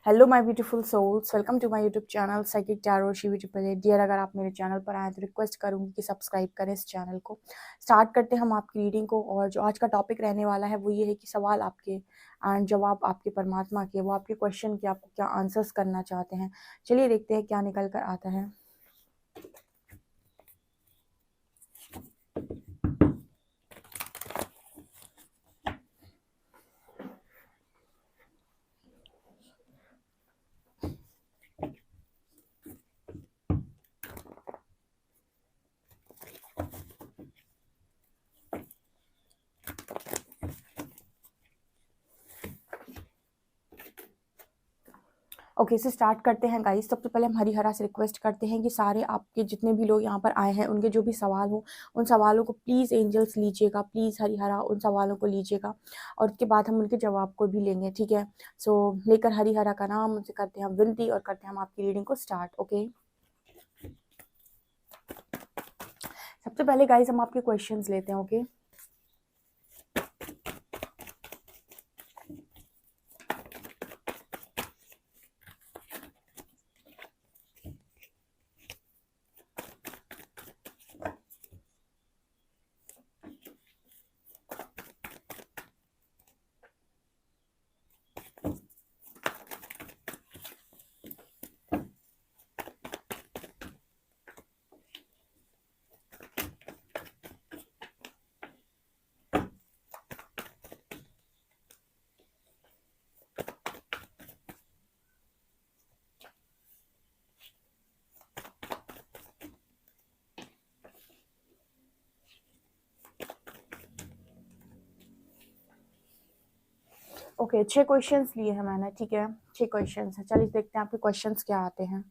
Hello my beautiful souls, welcome to my YouTube channel psychic tarot Shivi triple. Dear, अगर आप मेरे channel पर आए तो रिक्वेस्ट करूंगी कि सब्सक्राइब करें इस चैनल को। स्टार्ट करते हैं हम आपकी रीडिंग को। और जो आज का टॉपिक रहने वाला है वो ये है कि सवाल आपके एंड जवाब आपके परमात्मा के, वो आपके क्वेश्चन के आपको क्या आंसर्स करना चाहते हैं। चलिए देखते हैं क्या निकल कर आता है। ओके, से स्टार्ट करते हैं गाइस। सबसे पहले हम हरिहरा से रिक्वेस्ट करते हैं कि सारे आपके जितने भी लोग यहाँ पर आए हैं उनके जो भी सवाल हो उन सवालों को प्लीज़ एंजल्स लीजिएगा, प्लीज़ हरिहरा उन सवालों को लीजिएगा और उसके बाद हम उनके जवाब को भी लेंगे, ठीक है। सो लेकर हरिहरा का नाम उनसे करते हैं हम विनती और करते हैं हम आपकी रीडिंग को स्टार्ट। ओके, सबसे पहले गाइस हम आपके क्वेश्चंस लेते हैं। ओके, ओके 6 क्वेश्चंस लिए हैं मैंने, ठीक है। 6 क्वेश्चंस हैं। चलिए देखते हैं आपके क्वेश्चंस क्या आते हैं।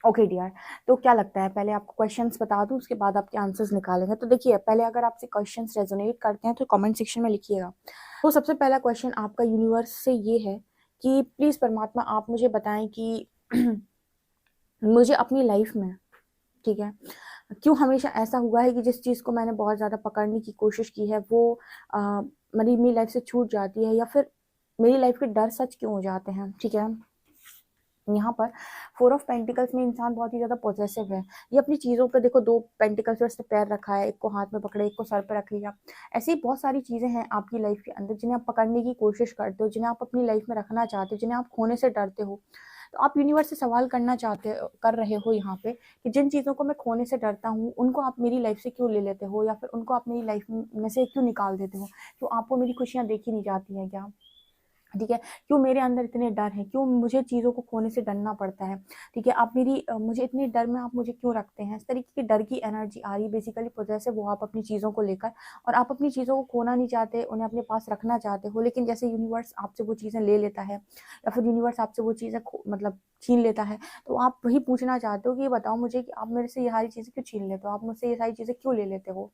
ओके डियर, तो क्या लगता है, पहले आपको क्वेश्चंस बता दूं उसके बाद आपके आंसर्स निकालेंगे। तो देखिए, पहले अगर आपसे क्वेश्चंस रेजोनेट करते हैं तो कमेंट सेक्शन में लिखिएगा। तो सबसे पहला क्वेश्चन आपका यूनिवर्स से ये है कि प्लीज़ परमात्मा आप मुझे बताएं कि मुझे अपनी लाइफ में, ठीक है, क्यों हमेशा ऐसा हुआ है कि जिस चीज़ को मैंने बहुत ज़्यादा पकड़ने की कोशिश की है वो मेरी लाइफ से छूट जाती है, या फिर मेरी लाइफ के डर सच क्यों हो जाते हैं, ठीक है। यहाँ पर 4 ऑफ पेंटिकल्स में इंसान बहुत ही ज़्यादा पॉजेसिव है। ये अपनी चीज़ों पे देखो, 2 पेंटिकल्स पे उसने पैर रखा है, एक को हाथ में पकड़े, एक को सर पे रख लिया। ऐसी बहुत सारी चीज़ें हैं आपकी लाइफ के अंदर जिन्हें आप पकड़ने की कोशिश करते हो, जिन्हें आप अपनी लाइफ में रखना चाहते हो, जिन्हें आप खोने से डरते हो। तो आप यूनिवर्स से सवाल करना कर रहे हो यहाँ पे कि जिन चीज़ों को मैं खोने से डरता हूँ उनको आप मेरी लाइफ से क्यों ले लेते हो, या फिर उनको आप मेरी लाइफ में से क्यों निकाल देते हो। क्यों आपको मेरी खुशियाँ देखी नहीं जाती हैं क्या, ठीक है। क्यों मेरे अंदर इतने डर हैं, क्यों मुझे चीज़ों को खोने से डरना पड़ता है, ठीक है। आप मुझे इतने डर में आप मुझे क्यों रखते हैं। इस तरीके की डर की एनर्जी आ रही है बेसिकली पोजेसिव वो आप अपनी चीज़ों को लेकर, और आप अपनी चीज़ों को खोना नहीं चाहते, उन्हें अपने पास रखना चाहते हो। लेकिन जैसे यूनिवर्स आपसे वो चीज़ें ले लेता है या फिर यूनिवर्स आपसे वो चीज़ें मतलब छीन लेता है, तो आप वही पूछना चाहते हो कि ये बताओ मुझे कि आप मेरे से ये सारी चीज़ें क्यों छीन लेते हो, आप मुझसे ये सारी चीज़ें क्यों ले लेते हो,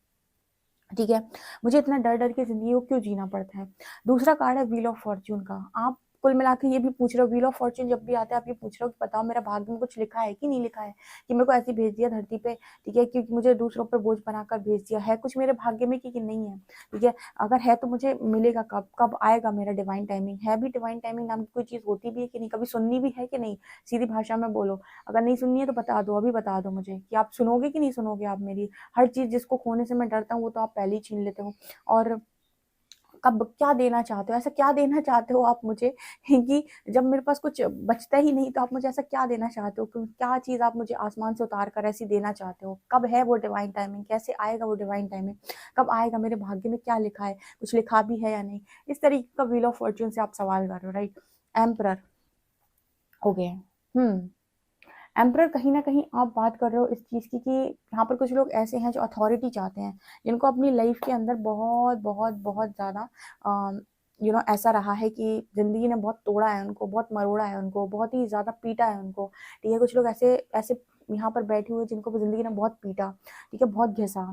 ठीक है। मुझे इतना डर डर के ज़िंदगी को क्यों जीना पड़ता है। दूसरा कार्ड है व्हील ऑफ फॉर्च्यून का। आप कुल मिला के ये भी पूछ रहे हो, व्हील ऑफ फॉर्च्यून जब भी आता है आप ये पूछ रहे हो कि बताओ मेरा भाग्य में कुछ लिखा है कि नहीं लिखा है, कि मेरे को ऐसे ही भेज दिया धरती पे, ठीक है, क्योंकि मुझे दूसरों पर बोझ बनाकर भेज दिया है, कुछ मेरे भाग्य में कि नहीं है, ठीक है। अगर है तो मुझे मिलेगा कब, कब आएगा मेरा डिवाइन टाइमिंग है भी, डिवाइन टाइमिंग नाम की कोई चीज़ होती भी है कि नहीं, कभी सुननी भी है कि नहीं, सीधी भाषा में बोलो। अगर नहीं सुननी है तो बता दो, अभी बता दो मुझे कि आप सुनोगे कि नहीं सुनोगे आप मेरी। हर चीज़ जिसको खोने से मैं डरता हूँ वो तो आप पहले ही छीन लेते हो। और कब क्या देना चाहते हो, ऐसा क्या देना चाहते हो आप मुझे कि जब मेरे पास कुछ बचता ही नहीं तो आप मुझे ऐसा क्या देना चाहते हो, क्या चीज़ आप मुझे आसमान से उतार कर ऐसी देना चाहते हो। कब है वो डिवाइन टाइमिंग, कैसे आएगा वो डिवाइन टाइमिंग, कब आएगा, मेरे भाग्य में क्या लिखा है, कुछ लिखा भी है या नहीं। इस तरीके का व्हील ऑफ फॉर्च्यून से आप सवाल कर रहे हो, राइट। एम्परर हो गए। एम्परर, कहीं न कहीं आप बात कर रहे हो इस चीज़ की कि यहाँ पर कुछ लोग ऐसे हैं जो अथॉरिटी चाहते हैं, जिनको अपनी लाइफ के अंदर बहुत, बहुत, बहुत ज़्यादा ऐसा रहा है कि ज़िंदगी ने बहुत तोड़ा है उनको, बहुत मरोड़ा है उनको, बहुत ही ज़्यादा पीटा है उनको, ठीक है। कुछ लोग ऐसे ऐसे यहाँ पर बैठे हुए हैं जिनको ज़िंदगी ने बहुत पीटा, ठीक है, बहुत घिसा।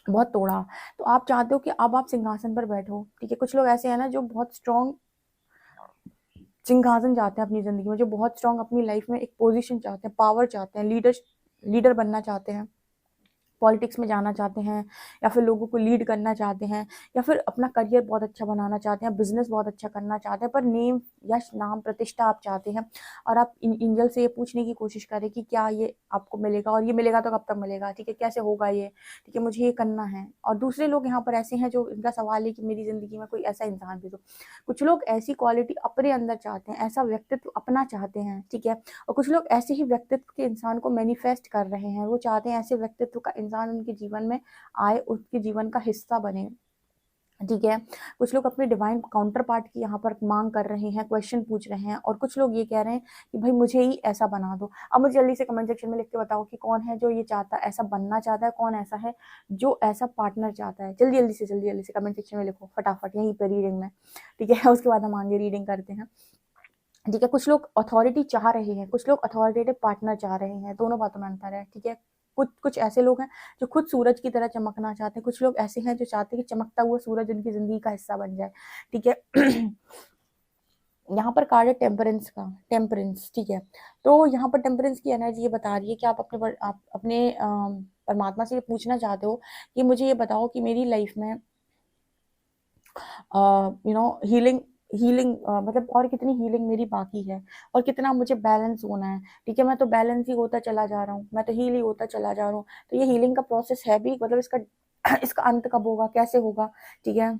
बहुत तोड़ा। तो आप चाहते हो कि अब आप सिंहासन पर बैठो, ठीक है। कुछ लोग ऐसे हैं ना जो बहुत स्ट्रॉन्ग सिंहासन चाहते हैं अपनी ज़िंदगी में, जो बहुत स्ट्रॉन्ग अपनी लाइफ में एक पोजीशन चाहते हैं, पावर चाहते हैं, लीडर बनना चाहते हैं, पॉलिटिक्स में जाना चाहते हैं, या फिर लोगों को लीड करना चाहते हैं, या फिर अपना करियर बहुत अच्छा बनाना चाहते हैं, बिजनेस बहुत अच्छा करना चाहते हैं, पर नेम, यश, नाम, प्रतिष्ठा आप चाहते हैं। और आप एंजल से ये पूछने की कोशिश करें कि क्या ये आपको मिलेगा, और ये मिलेगा तो कब तक मिलेगा, ठीक है, कैसे होगा ये, ठीक है, मुझे ये करना है। और दूसरे लोग यहाँ पर ऐसे हैं जो इनका सवाल है कि मेरी ज़िंदगी में कोई ऐसा इंसान भी दो। कुछ लोग ऐसी क्वालिटी अपने अंदर चाहते हैं, ऐसा व्यक्तित्व अपना चाहते हैं, ठीक है। और कुछ लोग ऐसे ही व्यक्तित्व के इंसान को मैनिफेस्ट कर रहे हैं, वो चाहते हैं ऐसे व्यक्तित्व का इंसान उनके जीवन में आए, उसके जीवन का हिस्सा बने, ठीक है। कुछ लोग अपने डिवाइन काउंटर पार्ट की यहाँ पर मांग कर रहे हैं, क्वेश्चन पूछ रहे हैं, और कुछ लोग ये कह रहे हैं कि भाई मुझे ही ऐसा बना दो। अब मुझे जल्दी से कमेंट सेक्शन में लिख के बताओ कि कौन है जो ये चाहता, ऐसा बनना चाहता है, कौन ऐसा है जो ऐसा पार्टनर चाहता है। जल्दी जल्दी से कमेंट सेक्शन में लिखो फटाफट, यहीं पर रीडिंग में, ठीक है। उसके बाद हम आगे रीडिंग करते हैं, ठीक है। कुछ लोग अथॉरिटी चाह रहे हैं, कुछ लोग अथॉरिटेटिव पार्टनर चाह रहे हैं, दोनों बातों में अंतर है, ठीक है। कुछ कुछ ऐसे लोग हैं जो खुद सूरज की तरह चमकना चाहते हैं, कुछ लोग ऐसे हैं जो चाहते हैं कि चमकता हुआ सूरज उनकी जिंदगी का हिस्सा बन जाए, ठीक है। यहाँ पर कार्ड है टेम्परेंस का, टेम्परेंस, ठीक है। तो यहाँ पर टेम्परेंस की एनर्जी ये बता रही है कि आप अपने परमात्मा से ये पूछना चाहते हो कि मुझे ये बताओ कि मेरी लाइफ में हीलिंग हीलिंग मतलब और कितनी हीलिंग मेरी बाकी है, और कितना मुझे बैलेंस होना है, ठीक है। मैं तो बैलेंस ही होता चला जा रहा हूँ, मैं तो हील ही होता चला जा रहा हूँ। तो ये हीलिंग का प्रोसेस है भी, मतलब इसका इसका अंत कब होगा, कैसे होगा, ठीक है।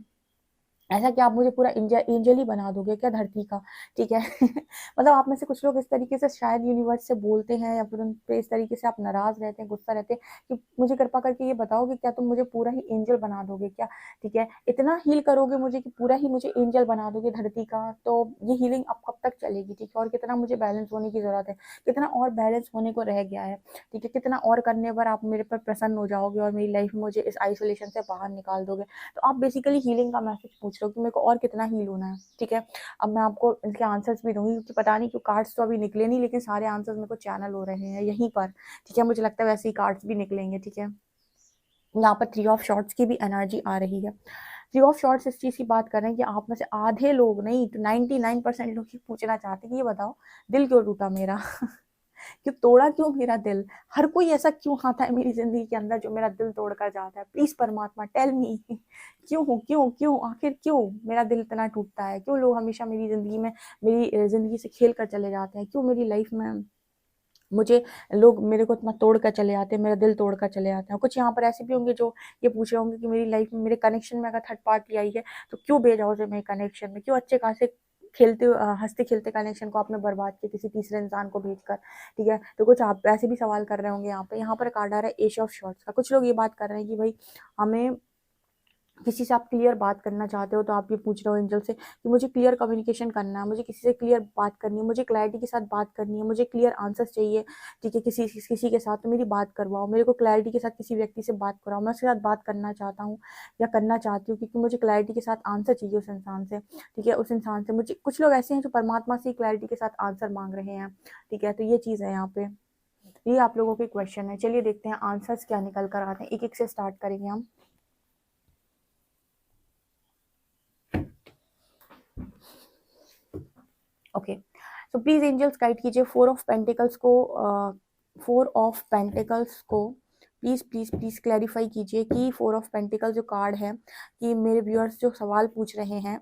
ऐसा कि आप मुझे पूरा एंजल ही बना दोगे क्या धरती का, ठीक है। मतलब आप में से कुछ लोग इस तरीके से शायद यूनिवर्स से बोलते हैं, या फिर उन पे इस तरीके से आप नाराज रहते हैं, गुस्सा रहते हैं कि मुझे कृपा करके ये बताओ कि क्या तुम मुझे पूरा ही एंजल बना दोगे क्या, ठीक है। इतना हील करोगे मुझे कि पूरा ही मुझे एंजल बना दोगे धरती का। तो ये हीलिंग अब कब तक चलेगी, ठीक है। और कितना मुझे बैलेंस होने की जरूरत है, कितना और बैलेंस होने को रह गया है, ठीक है। कितना और करने पर आप मेरे पर प्रसन्न हो जाओगे और मेरी लाइफ में मुझे इस आइसोलेशन से बाहर निकाल दोगे। तो आप बेसिकली हीलिंग का मैसेज पूछ रहे हो कि मेरे को और कितना हील होना है, ठीक है। अब मैं आपको इनके आंसर्स भी दूंगी, क्योंकि पता नहीं क्यों कार्ड्स तो अभी निकले नहीं, लेकिन सारे आंसर्स मेरे को चैनल हो रहे हैं यहीं पर, ठीक है। मुझे लगता है वैसे ही कार्ड्स भी निकलेंगे, ठीक है। यहाँ पर थ्री ऑफ शॉर्ट्स की भी एनर्जी आ रही है। थ्री ऑफ शॉर्ट्स इस चीज की बात कर रहे हैं कि आप में से आधे लोग नहीं तो 99% लोग ही पूछना चाहते हैं कि ये बताओ दिल क्यों टूटा मेरा। क्यों तोड़ा, क्यों मेरा दिल, हर कोई ऐसा क्यों आता है मेरी जिंदगी के अंदर जो मेरा दिल तोड़ कर जाता है। प्लीज परमात्मा टेल मी, क्यों आखिर क्यों मेरा दिल इतना टूटता है, क्यों लोग हमेशा मेरी जिंदगी में, मेरी जिंदगी से खेल कर चले जाते हैं, क्यों मेरी लाइफ में मुझे लोग मेरे को इतना तोड़ कर चले आते हैं, मेरा दिल तोड़ कर चले आते हैं। कुछ यहाँ पर ऐसे भी होंगे जो ये पूछ रहे होंगे कि मेरी लाइफ में, मेरे कनेक्शन में अगर थर्ड पार्टी आई है तो क्यों भेजा उसे मेरे कनेक्शन में, क्यों अच्छे खासे खेलते हंसते खेलते कनेक्शन को आपने बर्बाद किया किसी तीसरे इंसान को भेजकर, ठीक है। तो कुछ आप ऐसे भी सवाल कर रहे होंगे यहाँ पर कार्ड आ रहा है एश ऑफ शॉर्ट्स का। कुछ लोग ये बात कर रहे हैं कि भाई हमें किसी से आप क्लियर बात करना चाहते हो, तो आप ये पूछ रहे हो एंजल से कि मुझे क्लियर कम्युनिकेशन करना है, मुझे किसी से क्लियर बात करनी है, मुझे क्लैरिटी के साथ बात करनी है, मुझे क्लियर आंसर्स चाहिए, ठीक है। किसी के साथ तो मेरी बात करवाओ, मेरे को क्लैरिटी के साथ किसी व्यक्ति से बात कराओ, मैं उसके साथ बात करना चाहता हूँ या करना चाहती हूँ, क्योंकि मुझे क्लैरिटी के साथ आंसर चाहिए उस इंसान से, ठीक है। उस इंसान से मुझे, कुछ लोग ऐसे हैं जो परमात्मा से क्लैरिटी के साथ आंसर मांग रहे हैं, ठीक है। तो ये चीज़ है यहाँ पे, ये आप लोगों के क्वेश्चन है। चलिए देखते हैं आंसर्स क्या निकल कर आते हैं, एक एक से स्टार्ट करेंगे हम। Okay, so please angels guide कीजिए फोर ऑफ पेंटिकल्स को, फोर ऑफ पेंटिकल्स को प्लीज प्लीज प्लीज क्लैरिफाई कीजिए कि फोर ऑफ पेंटिकल जो कार्ड है, कि मेरे व्यूअर्स जो सवाल पूछ रहे हैं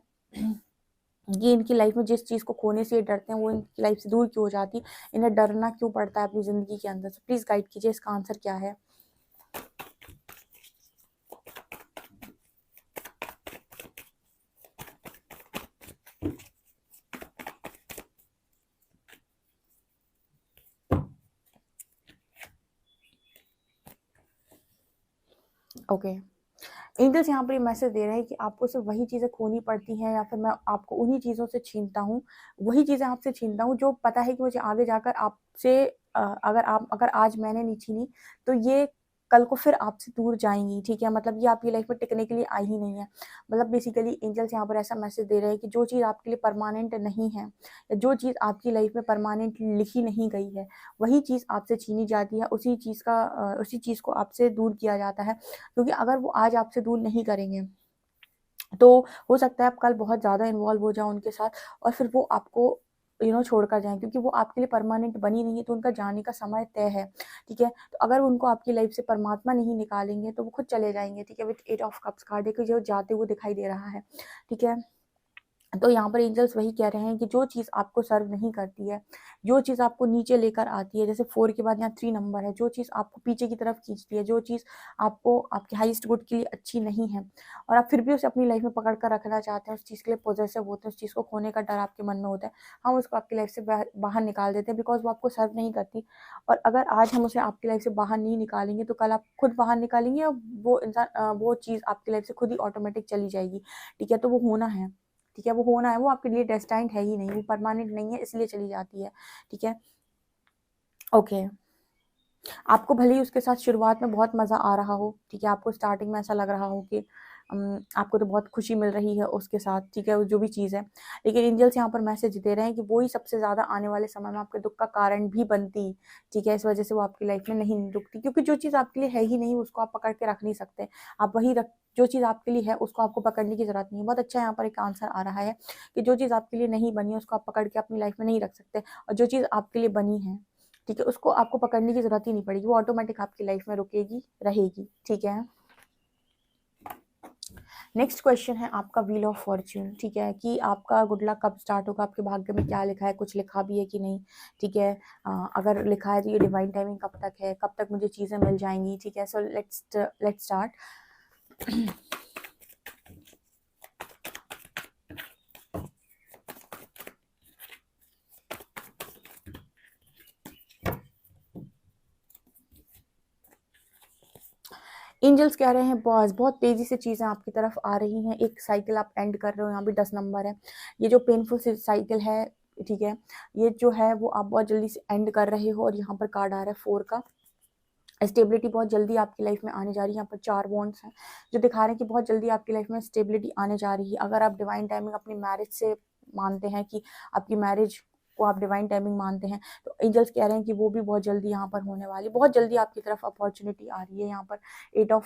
ये इनकी लाइफ में जिस चीज़ को खोने से ये डरते हैं वो इनकी लाइफ से दूर क्यों हो जाती, इन्हें डरना क्यों पड़ता है अपनी ज़िंदगी के अंदर। सो प्लीज़ गाइड कीजिए इसका आंसर क्या है। ओके, एंजल्स यहाँ पर ये मैसेज दे रहे हैं कि आपको सिर्फ वही चीज़ें खोनी पड़ती हैं, या फिर मैं आपको उन्हीं चीज़ों से छीनता हूँ, वही चीज़ें आपसे छीनता हूँ जो पता है कि मुझे आगे जाकर आपसे अगर आज मैंने नहीं छीनी तो ये कल को फिर आपसे दूर जाएंगी, ठीक है, मतलब ये आपकी लाइफ में टिकने के लिए आई ही नहीं है। मतलब बेसिकली एंजल्स यहाँ पर ऐसा मैसेज दे रहे हैं कि जो चीज़ आपके लिए परमानेंट नहीं है, या जो चीज़ आपकी लाइफ में परमानेंट लिखी नहीं गई है, वही चीज़ आपसे छीनी जाती है, उसी चीज़ को आपसे दूर किया जाता है। क्योंकि अगर वो आज आपसे दूर नहीं करेंगे तो हो सकता है आप कल बहुत ज़्यादा इन्वॉल्व हो जाओ उनके साथ, और फिर वो आपको छोड़ कर जाएँ, क्योंकि वो आपके लिए परमानेंट बनी नहीं है, तो उनका जाने का समय तय है, ठीक है। तो अगर उनको आपकी लाइफ से परमात्मा नहीं निकालेंगे तो वो खुद चले जाएंगे, ठीक है। विथ 8 ऑफ कप्स कार्ड देखो, जो जाते हुए दिखाई दे रहा है, ठीक है। तो यहाँ पर एंजल्स वही कह रहे हैं कि जो चीज़ आपको सर्व नहीं करती है, जो चीज़ आपको नीचे लेकर आती है, जैसे 4 के बाद यहाँ 3 नंबर है, जो चीज़ आपको पीछे की तरफ खींचती है, जो चीज़ आपको आपके हाईएस्ट गुड के लिए अच्छी नहीं है, और आप फिर भी उसे अपनी लाइफ में पकड़ कर रखना चाहते हैं, उस चीज़ के लिए पॉजेसिव होते हैं, उस चीज़ को खोने का डर आपके मन में होता है, हम उसको आपकी लाइफ से बाहर निकाल देते हैं, बिकॉज वो आपको सर्व नहीं करती। और अगर आज हम उसे आपकी लाइफ से बाहर नहीं निकालेंगे तो कल आप खुद बाहर निकालेंगे, और वो चीज़ आपकी लाइफ से खुद ही ऑटोमेटिक चली जाएगी, ठीक है। तो वो होना है, ठीक है, वो होना है, वो आपके लिए डेस्टाइंड है ही नहीं, वो परमानेंट नहीं है, इसलिए चली जाती है, ठीक है। ओके, आपको भले ही उसके साथ शुरुआत में बहुत मज़ा आ रहा हो, ठीक है, आपको स्टार्टिंग में ऐसा लग रहा हो कि आपको तो बहुत खुशी मिल रही है उसके साथ, ठीक है, वो जो भी चीज़ है, लेकिन एंजल्स यहाँ पर मैसेज दे रहे हैं कि वो ही सबसे ज़्यादा आने वाले समय में आपके दुख का कारण भी बनती, ठीक है। इस वजह से वो आपकी लाइफ में नहीं रुकती, क्योंकि जो चीज़ आपके लिए है ही नहीं उसको आप पकड़ के रख नहीं सकते, आप वही रख जो चीज़ आपके लिए है उसको आपको पकड़ने की ज़रूरत नहीं है। बहुत अच्छा यहाँ पर एक आंसर आ रहा है कि जो चीज़ आपके लिए नहीं बनी है उसको आप पकड़ के अपनी लाइफ में नहीं रख सकते, और जो चीज़ आपके लिए बनी है, ठीक है, उसको आपको पकड़ने की ज़रूरत ही नहीं पड़ेगी, वो ऑटोमेटिक आपकी लाइफ में रुकेगी, रहेगी, ठीक है। नेक्स्ट क्वेश्चन है आपका व्हील ऑफ फॉर्च्यून, ठीक है, कि आपका गुड लक कब स्टार्ट होगा, आपके भाग्य में क्या लिखा है, कुछ लिखा भी है कि नहीं, ठीक है। अगर लिखा है तो ये डिवाइन टाइमिंग कब तक है, कब तक मुझे चीज़ें मिल जाएंगी, ठीक है। So let's start. एंजल्स कह रहे हैं बॉस बहुत तेज़ी से चीज़ें आपकी तरफ आ रही हैं, एक साइकिल आप एंड कर रहे हो, यहाँ भी 10 नंबर है, ये जो पेनफुल साइकिल है, ठीक है, ये जो है वो आप बहुत जल्दी से एंड कर रहे हो, और यहाँ पर कार्ड आ रहा है 4 का। स्टेबिलिटी बहुत जल्दी आपकी लाइफ में आने जा रही है, यहाँ पर 4 वॉन्ड्स हैं जो दिखा रहे हैं कि बहुत जल्दी आपकी लाइफ में स्टेबिलिटी आने जा रही है। अगर आप डिवाइन टाइमिंग अपनी मैरिज से मानते हैं, कि आपकी मैरिज को आप डिवाइन टाइमिंग मानते हैं, तो एंजल्स कह रहे हैं कि वो भी बहुत जल्दी यहाँ पर होने वाली, बहुत जल्दी आपकी तरफ अपॉर्चुनिटी आ रही है। यहाँ पर 8 ऑफ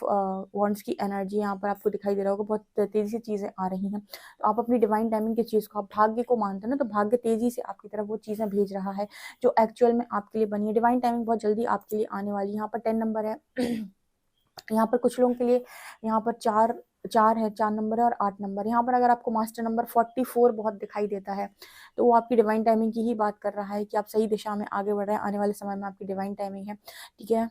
वॉन्ड्स की एनर्जी यहाँ पर आपको दिखाई दे रहा होगा, बहुत तेज़ी से चीज़ें आ रही हैं। तो आप अपनी डिवाइन टाइमिंग की चीज़ को, आप भाग्य को मानते हैं ना, तो भाग्य तेज़ी से आपकी तरफ वो चीज़ें भेज रहा है जो एक्चुअल में आपके लिए बनी है। डिवाइन टाइमिंग बहुत जल्दी आपके लिए आने वाली है। यहाँ पर 10 नंबर है। यहाँ पर कुछ लोगों के लिए यहाँ पर 4 नंबर है, और 8 नंबर। यहाँ पर अगर आपको मास्टर नंबर 44 बहुत दिखाई देता है, तो वो आपकी डिवाइन टाइमिंग की ही बात कर रहा है कि आप सही दिशा में आगे बढ़ रहे हैं, आने वाले समय में आपकी डिवाइन टाइमिंग है, ठीक है।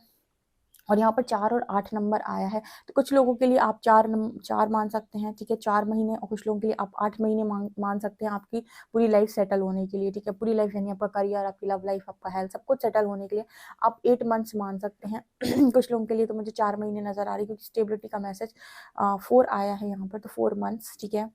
और यहाँ पर 4 और 8 नंबर आया है, तो कुछ लोगों के लिए आप 4 मान सकते हैं, ठीक है, 4 महीने, और कुछ लोगों के लिए आप 8 महीने मान सकते हैं आपकी पूरी लाइफ सेटल होने के लिए, ठीक है। पूरी लाइफ यानी आपका करियर, आपकी लव लाइफ, आपका हेल्थ, सब कुछ सेटल होने के लिए आप 8 मंथ्स मान सकते हैं। कुछ लोगों के लिए तो मुझे 4 महीने नजर आ रही है, क्योंकि स्टेबिलिटी का मैसेज 4 आया है यहाँ पर, तो 4 मंथ्स, ठीक है।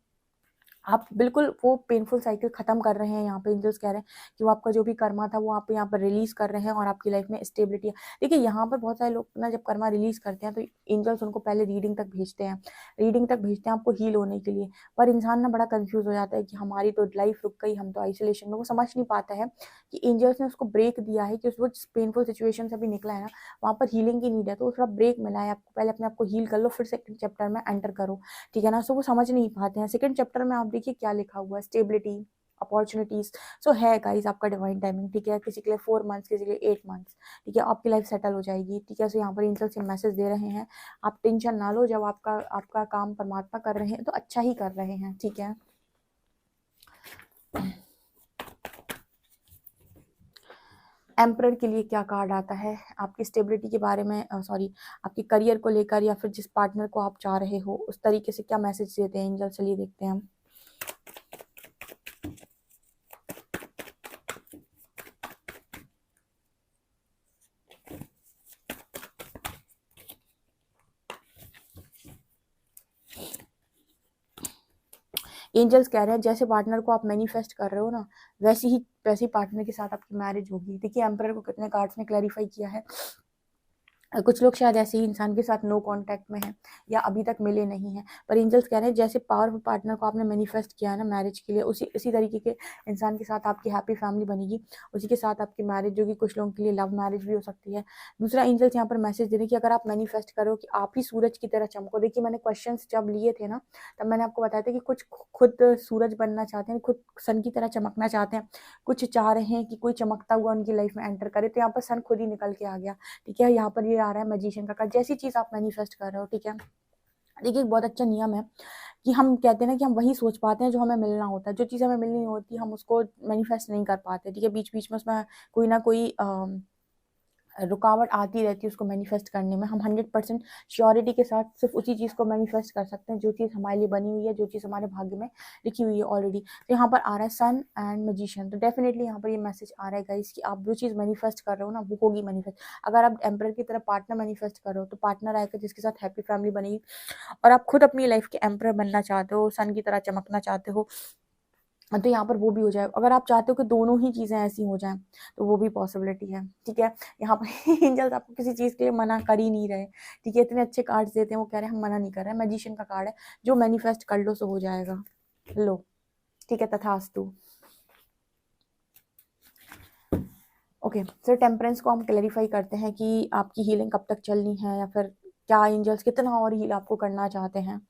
आप बिल्कुल वो पेनफुल साइकिल खत्म कर रहे हैं। यहाँ पे एंजल्स कह रहे हैं कि वो आपका जो भी कर्मा था वो आप यहाँ पर रिलीज कर रहे हैं, और आपकी लाइफ में स्टेबिलिटी है। देखिए यहाँ पर बहुत सारे लोग ना जब कर्मा रिलीज करते हैं तो एंजल्स उनको पहले रीडिंग तक भेजते हैं, आपको हील होने के लिए। पर इंसान ना बड़ा कंफ्यूज हो जाता है कि हमारी तो लाइफ रुक गई, हम तो आइसोलेशन में, वो समझ नहीं पाता है कि एंजल्स ने उसको ब्रेक दिया है, कि उस वो पेनफुल सिचुएशन से भी निकला है ना, वहाँ पर हीलिंग की नीड है, तो थोड़ा ब्रेक मिला है आपको, पहले अपने आप को हील कर लो, फिर सेकंड चैप्टर में एंटर करो, ठीक है ना। सो वो समझ नहीं पाते हैं। सेकंड चैप्टर में आप देखिए क्या लिखा हुआ है, स्टेबिलिटी, अपॉर्चुनिटीज। सो है गाइस आपका डिवाइन टाइमिंग, ठीक है। किसी के लिए 4 मंथ्स, किसी के लिए 8 मंथ्स, ठीक है, आपकी लाइफ सेटल हो जाएगी, ठीक है। सो यहाँ पर एंजल्स से मैसेज दे रहे हैं, आप टेंशन ना लो, जब आपका काम परमात्मा कर रहे हैं तो अच्छा ही कर रहे हैं, ठीक है। एम्परर के लिए क्या कार्ड आता है आपकी स्टेबिलिटी के बारे में, सॉरी, आपके करियर को लेकर, या फिर जिस पार्टनर को आप चाह रहे हो उस तरीके से क्या मैसेज देते हैं एंजल, चलिए देखते हैं हम। एंजल्स कह रहे हैं जैसे पार्टनर को आप मैनिफेस्ट कर रहे हो ना, वैसे ही पार्टनर के साथ आपकी मैरिज होगी। देखिए एम्परर को कितने कार्ड्स ने क्लैरिफाई किया है, कुछ लोग शायद ऐसे ही इंसान के साथ नो कांटेक्ट में हैं या अभी तक मिले नहीं हैं, पर एंजल्स कह रहे हैं जैसे पावरफुल पार्टनर को आपने मैनिफेस्ट किया है ना मैरिज के लिए, उसी तरीके के इंसान के साथ आपकी हैप्पी फैमिली बनेगी, उसी के साथ आपकी मैरिज, जो कि कुछ लोगों के लिए लव मैरिज भी हो सकती है। दूसरा, एंजल्स यहाँ पर मैसेज दे रहे हैं कि अगर आप मैनिफेस्ट करो कि आप ही सूरज की तरह चमको। देखिए, मैंने क्वेश्चन जब लिए थे ना, तब मैंने आपको बताया था कि कुछ खुद सूरज बनना चाहते हैं, खुद सन की तरह चमकना चाहते हैं, कुछ चाह रहे हैं कि कोई चमकता हुआ उनकी लाइफ में एंटर करे, तो यहाँ पर सन खुद ही निकल के आ गया। ठीक है, यहाँ पर ये आ रहा है मैजिशियन का कार्ड। जैसी चीज आप मैनिफेस्ट कर रहे हो, ठीक है, देखिए एक बहुत अच्छा नियम है कि हम कहते हैं ना कि हम वही सोच पाते हैं जो हमें मिलना होता है। जो चीज़ हमें मिलनी होती है हम उसको मैनिफेस्ट नहीं कर पाते। ठीक है, बीच बीच में उसमें कोई ना कोई रुकावट आती रहती है उसको मैनिफेस्ट करने में। हम 100% श्योरिटी के साथ सिर्फ उसी चीज़ को मैनिफेस्ट कर सकते हैं जो चीज़ हमारे लिए बनी हुई है, जो चीज़ हमारे भाग्य में लिखी हुई है ऑलरेडी। तो यहाँ पर आ रहा है सन एंड मैजिशियन, तो डेफिनेटली यहाँ पर ये मैसेज आ रहा है गाइस कि आप जो चीज़ मैनिफेस्ट कर रहे हो ना वो होगी मैनिफेस्ट। अगर आप एम्परर की तरह पार्टनर मैनिफेस्ट कर रहे हो तो पार्टनर आएगा जिसके साथ हैप्पी फैमिली बनेगी, और आप खुद अपनी लाइफ के एम्परर बनना चाहते हो, सन की तरह चमकना चाहते हो, तो यहाँ पर वो भी हो जाएगा। अगर आप चाहते हो कि दोनों ही चीज़ें ऐसी हो जाएं तो वो भी पॉसिबिलिटी है। ठीक है, यहाँ पर एंजल्स आपको किसी चीज़ के लिए मना कर ही नहीं रहे। ठीक है, इतने अच्छे कार्ड्स देते हैं, वो कह रहे हैं हम मना नहीं कर रहे हैं। मैजिशियन का कार्ड है, जो मैनिफेस्ट कर लो सो हो जाएगा। लो, ठीक है, तथास्तु। ओके सर, टेम्परेंस को हम क्लैरिफाई करते हैं कि आपकी हीलिंग कब तक चलनी है, या फिर क्या एंजल्स कितना और हील आपको करना चाहते हैं।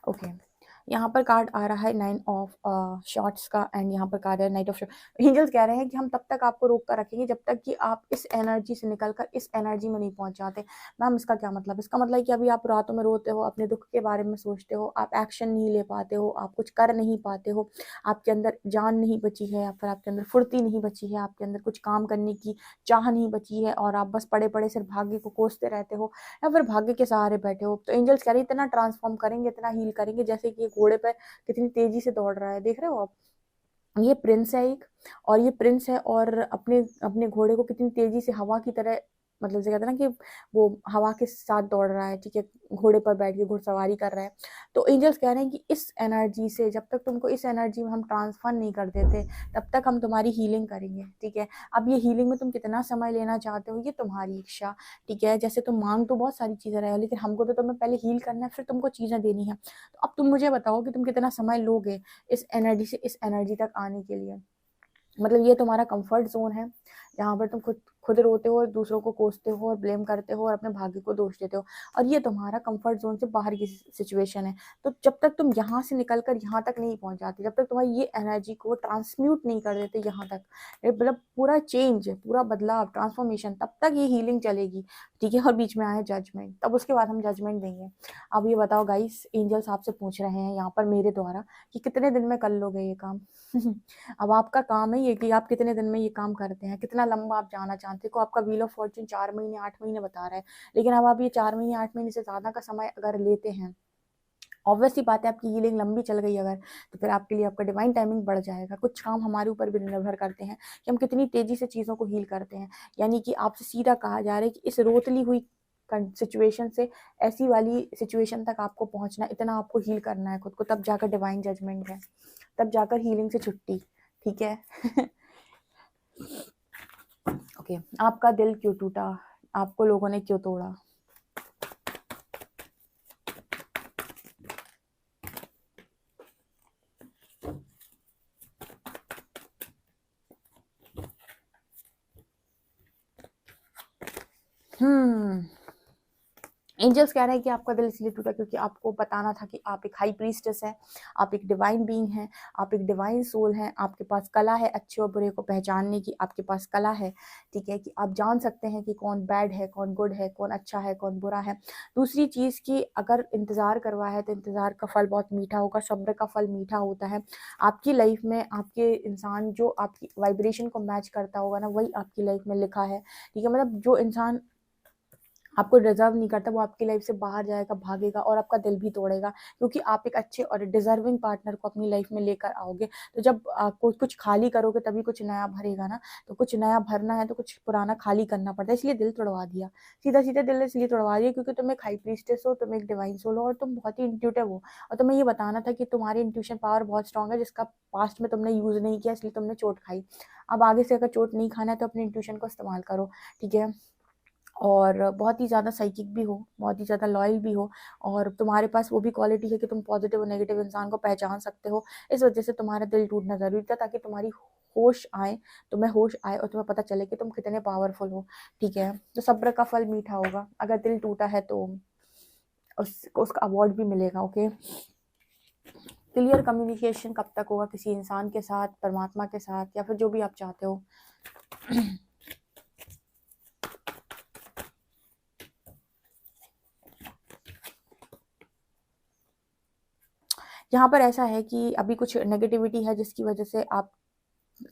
ओके, यहाँ पर कार्ड आ रहा है 9 ऑफ शॉर्ट्स का, एंड यहाँ पर कार्ड है नाइट ऑफ शॉर्ट। एंजल्स कह रहे हैं कि हम तब तक आपको रोक कर रखेंगे जब तक कि आप इस एनर्जी से निकलकर इस एनर्जी में नहीं पहुंच जाते। मैम, इसका क्या मतलब? इसका मतलब है कि अभी आप रातों में रोते हो, अपने दुख के बारे में सोचते हो, आप एक्शन नहीं ले पाते हो, आप कुछ कर नहीं पाते हो, आपके अंदर जान नहीं बची है, या फिर आपके अंदर फुर्ती नहीं बची है, आपके अंदर कुछ काम करने की चाह नहीं बची है, और आप बस पड़े पड़े सिर्फ भाग्य को कोसते रहते हो, या फिर भाग्य के सहारे बैठे हो। तो एंजल्स कह रहे हैं इतना ट्रांसफॉर्म करेंगे, इतना हील करेंगे, जैसे कि घोड़े पर कितनी तेजी से दौड़ रहा है, देख रहे हो आप? ये प्रिंस है एक, और ये प्रिंस है, और अपने अपने घोड़े को कितनी तेजी से हवा की तरह, मतलब जैसे कहते हैं ना कि वो हवा के साथ दौड़ रहा है। ठीक है, घोड़े पर बैठ के घुड़सवारी कर रहा है। तो एंजल्स कह रहे हैं कि इस एनर्जी से, जब तक तुमको इस एनर्जी में हम ट्रांसफर नहीं कर देते तब तक हम तुम्हारी हीलिंग करेंगे। ठीक है, अब ये हीलिंग में तुम कितना समय लेना चाहते हो ये तुम्हारी इच्छा। ठीक है, जैसे तुम मांग तो बहुत सारी चीजें रहे हो, लेकिन हमको तो तुम्हें पहले हील करना है, फिर तुमको चीजें देनी है। तो अब तुम मुझे बताओ कि तुम कितना समय लोगे इस एनर्जी से इस एनर्जी तक आने के लिए। मतलब ये तुम्हारा कंफर्ट जोन है, जहाँ पर तुम खुद खुद रोते हो, दूसरों को कोसते हो और ब्लेम करते हो और अपने भाग्य को दोष देते हो, और ये तुम्हारा कंफर्ट जोन से बाहर की सिचुएशन है। तो जब तक तुम यहाँ से निकल कर यहाँ तक नहीं पहुंच जाते, जब तक तुम्हारी ये एनर्जी को ट्रांसम्यूट नहीं कर देते यहाँ तक, मतलब पूरा चेंज, पूरा बदलाव, ट्रांसफॉर्मेशन, तब तक ये हीलिंग चलेगी। ठीक है, और बीच में आए जजमेंट, तब उसके बाद हम जजमेंट देंगे। अब ये बताओ गाइस, एंजल्स आपसे पूछ रहे हैं यहाँ पर मेरे द्वारा कि कितने दिन में कर लोगे ये काम। अब आपका काम है ये कि आप कितने दिन में ये काम करते हैं, कितना लंबा आप जाना चाहते हो। आपका व्हील ऑफ फॉर्च्यून 4 महीने 8 महीने बता रहा है, लेकिन अब आप ये 4 महीने 8 महीने से ज्यादा का समय अगर लेते हैं, ऑब्वियसली बात है आपकी हीलिंग लंबी चल गई अगर, तो फिर आपके लिए आपका डिवाइन टाइमिंग बढ़ जाएगा। कुछ काम हमारे ऊपर भी निर्भर करते हैं कि हम कितनी तेजी से चीज़ों को हील करते हैं। यानी कि आपसे सीधा कहा जा रहा है कि इस रोतली हुई सिचुएशन से ऐसी वाली सिचुएशन तक आपको पहुंचना, इतना आपको हील करना है खुद को, तब जाकर डिवाइन जजमेंट है, तब जाकर हीलिंग से छुट्टी। ठीक है। ओके, आपका दिल क्यों टूटा, आपको लोगों ने क्यों तोड़ा? एंजल्स कह रहे हैं कि आपका दिल इसलिए टूटा क्योंकि आपको बताना था कि आप एक हाई प्रीस्टेस है, आप एक डिवाइन बीइंग हैं, आप एक डिवाइन सोल हैं, आपके पास कला है अच्छे और बुरे को पहचानने की, आपके पास कला है। ठीक है, कि आप जान सकते हैं कि कौन बैड है, कौन गुड है, कौन अच्छा है, कौन बुरा है। दूसरी चीज़ की, अगर इंतज़ार करवा है तो इंतज़ार का फल बहुत मीठा होगा, सब्र का फल मीठा होता है। आपकी लाइफ में आपके इंसान जो आपकी वाइब्रेशन को मैच करता होगा ना, वही आपकी लाइफ में लिखा है। ठीक है, मतलब जो इंसान आपको डिजर्व नहीं करता, वो आपकी लाइफ से बाहर जाएगा, भागेगा और आपका दिल भी तोड़ेगा, क्योंकि आप एक अच्छे और डिजर्विंग पार्टनर को अपनी लाइफ में लेकर आओगे। तो जब आपको कुछ खाली करोगे तभी कुछ नया भरेगा ना, तो कुछ नया भरना है तो कुछ पुराना खाली करना पड़ता है, इसलिए दिल तोड़वा दिया, सीधा सीधा दिल इसलिए तोड़वा दिया क्योंकि तुम एक हाई प्रीस्टेस हो, तुम एक डिवाइन सोल हो और तुम बहुत ही इंट्यूटिव हो, और तुम्हें ये बताना था कि तुम्हारी इंट्यूशन पावर बहुत स्ट्रांग है, जिसका पास्ट में तुमने यूज नहीं किया, इसलिए तुमने चोट खाई। अब आगे से अगर चोट नहीं खाना है तो अपनी इंट्यूशन को इस्तेमाल करो, ठीक है। और बहुत ही ज़्यादा साइकिक भी हो, बहुत ही ज़्यादा लॉयल भी हो, और तुम्हारे पास वो भी क्वालिटी है कि तुम पॉजिटिव और नेगेटिव इंसान को पहचान सकते हो। इस वजह से तुम्हारा दिल टूटना ज़रूरी था, ताकि तुम्हारी होश आए, तुम्हें होश आए और तुम्हें पता चले कि तुम कितने पावरफुल हो, ठीक है। तो सब्र का फल मीठा होगा, अगर दिल टूटा है तो उसका अवार्ड भी मिलेगा, ओके। क्लियर कम्युनिकेशन कब तक होगा किसी इंसान के साथ, परमात्मा के साथ, या फिर जो भी आप चाहते हो। यहाँ पर ऐसा है कि अभी कुछ नेगेटिविटी है जिसकी वजह से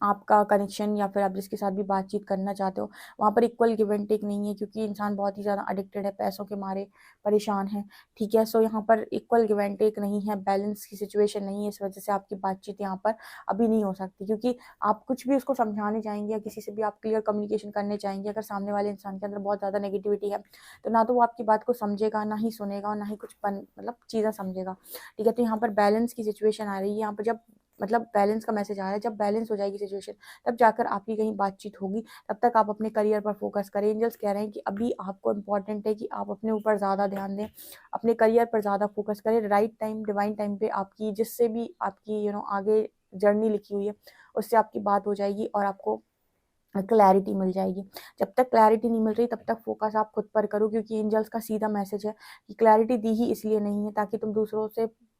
आपका कनेक्शन या फिर आप जिसके साथ भी बातचीत करना चाहते हो वहाँ पर इक्वल गिव एंड टेक नहीं है, क्योंकि इंसान बहुत ही ज़्यादा एडिक्टेड है, पैसों के मारे परेशान है, ठीक है। सो यहाँ पर इक्वल गिव एंड टेक नहीं है, बैलेंस की सिचुएशन नहीं है, इस वजह से आपकी बातचीत यहाँ पर अभी नहीं हो सकती, क्योंकि आप कुछ भी उसको समझाने जाएंगे या किसी से भी आप क्लियर कम्युनिकेशन करने चाहेंगे, अगर सामने वाले इंसान के अंदर बहुत ज़्यादा नेगेटिविटी है तो ना तो वो आपकी बात को समझेगा, ना ही सुनेगा, और ना ही कुछ मतलब चीज़ें समझेगा, ठीक है। तो यहाँ पर बैलेंस की सिचुएशन आ रही है, यहाँ पर जब मतलब बैलेंस का मैसेज आ रहा है, जब बैलेंस हो जाएगी सिचुएशन तब जाकर आपकी कहीं बातचीत होगी, तब तक आप अपने करियर पर फोकस करें। एंजल्स कह रहे हैं कि अभी आपको इम्पॉर्टेंट है कि आप अपने ऊपर ज़्यादा ध्यान दें, अपने करियर पर ज़्यादा फोकस करें, राइट टाइम डिवाइन टाइम पे आपकी जिससे भी आपकी आगे जर्नी लिखी हुई है उससे आपकी बात हो जाएगी और आपको क्लैरिटी मिल जाएगी। जब तक क्लैरिटी नहीं मिल रही तब तक फोकस आप खुद पर करो, क्योंकि एंजल्स का सीधा मैसेज है कि क्लैरिटी दी ही इसलिए नहीं है ताकि तुम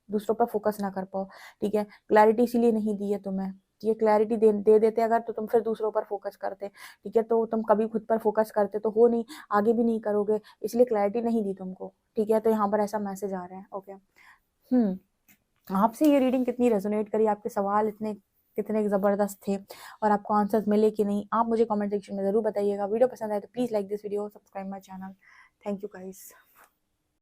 दूसरों पर फोकस ना कर पाओ, ठीक है। क्लैरिटी इसीलिए नहीं दी है तुम्हें, ये क्लैरिटी दे देते अगर तो तुम फिर दूसरों पर फोकस करते, ठीक है। तो तुम कभी खुद पर फोकस करते तो हो नहीं, आगे भी नहीं करोगे, इसलिए क्लैरिटी नहीं दी तुमको, ठीक है। तो यहाँ पर ऐसा मैसेज आ रहा है, ओके। आपसे ये रीडिंग कितनी रेजोनेट करी, आपके सवाल इतने कितने ज़बरदस्त थे और आपको आंसर्स मिले कि नहीं, आप मुझे कमेंट सेक्शन में ज़रूर बताइएगा। वीडियो पसंद आए तो please like this video, subscribe my channel. Thank you guys.